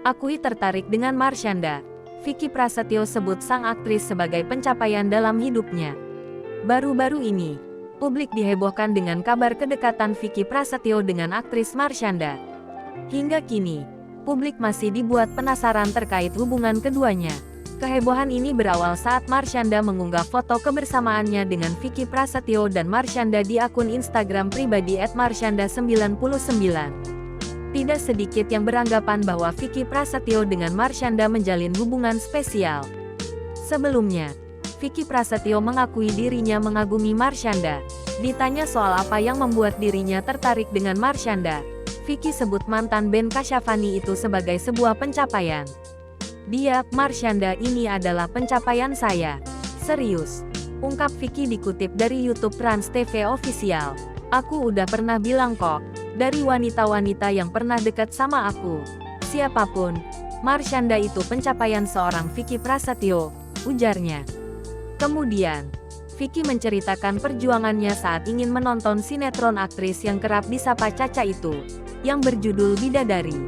Akui tertarik dengan Marshanda. Vicky Prasetyo sebut sang aktris sebagai pencapaian dalam hidupnya. Baru-baru ini, publik dihebohkan dengan kabar kedekatan Vicky Prasetyo dengan aktris Marshanda. Hingga kini, publik masih dibuat penasaran terkait hubungan keduanya. Kehebohan ini berawal saat Marshanda mengunggah foto kebersamaannya dengan Vicky Prasetyo dan Marshanda di akun Instagram pribadi @marshanda99. Tidak sedikit yang beranggapan bahwa Vicky Prasetyo dengan Marshanda menjalin hubungan spesial. Sebelumnya, Vicky Prasetyo mengakui dirinya mengagumi Marshanda. Ditanya soal apa yang membuat dirinya tertarik dengan Marshanda, Vicky sebut mantan band Kasyafani itu sebagai sebuah pencapaian. "Dia, Marshanda ini adalah pencapaian saya. Serius," ungkap Vicky dikutip dari YouTube Trans TV Official. "Aku udah pernah bilang kok, dari wanita-wanita yang pernah dekat sama aku, siapapun, Marshanda itu pencapaian seorang Vicky Prasetyo," ujarnya. Kemudian, Vicky menceritakan perjuangannya saat ingin menonton sinetron aktris yang kerap disapa Caca itu, yang berjudul Bidadari.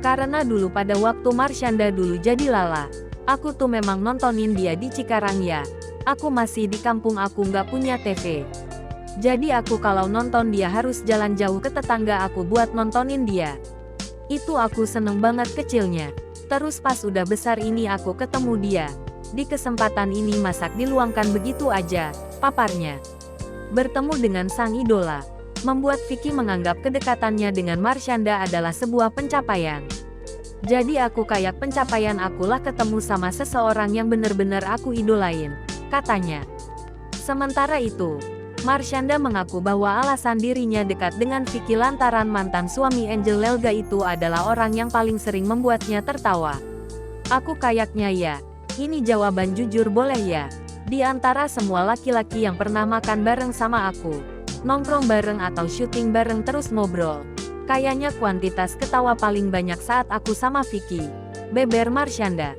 "Karena dulu pada waktu Marshanda dulu jadi Lala, aku tuh memang nontonin dia di Cikarang ya. Aku masih di kampung, aku nggak punya TV. Jadi aku kalau nonton dia harus jalan jauh ke tetangga aku buat nontonin dia. Itu aku seneng banget kecilnya. Terus pas udah besar ini aku ketemu dia. Di kesempatan ini masak diluangkan begitu aja," paparnya. Bertemu dengan sang idola membuat Vicky menganggap kedekatannya dengan Marshanda adalah sebuah pencapaian. "Jadi aku kayak pencapaian akulah ketemu sama seseorang yang bener-bener aku idolain," katanya. Sementara itu, Marshanda mengaku bahwa alasan dirinya dekat dengan Vicky lantaran mantan suami Angel Lelga itu adalah orang yang paling sering membuatnya tertawa. "Aku kayaknya ya, ini jawaban jujur boleh ya, di antara semua laki-laki yang pernah makan bareng sama aku, nongkrong bareng atau syuting bareng terus ngobrol, kayaknya kuantitas ketawa paling banyak saat aku sama Vicky," beber Marshanda.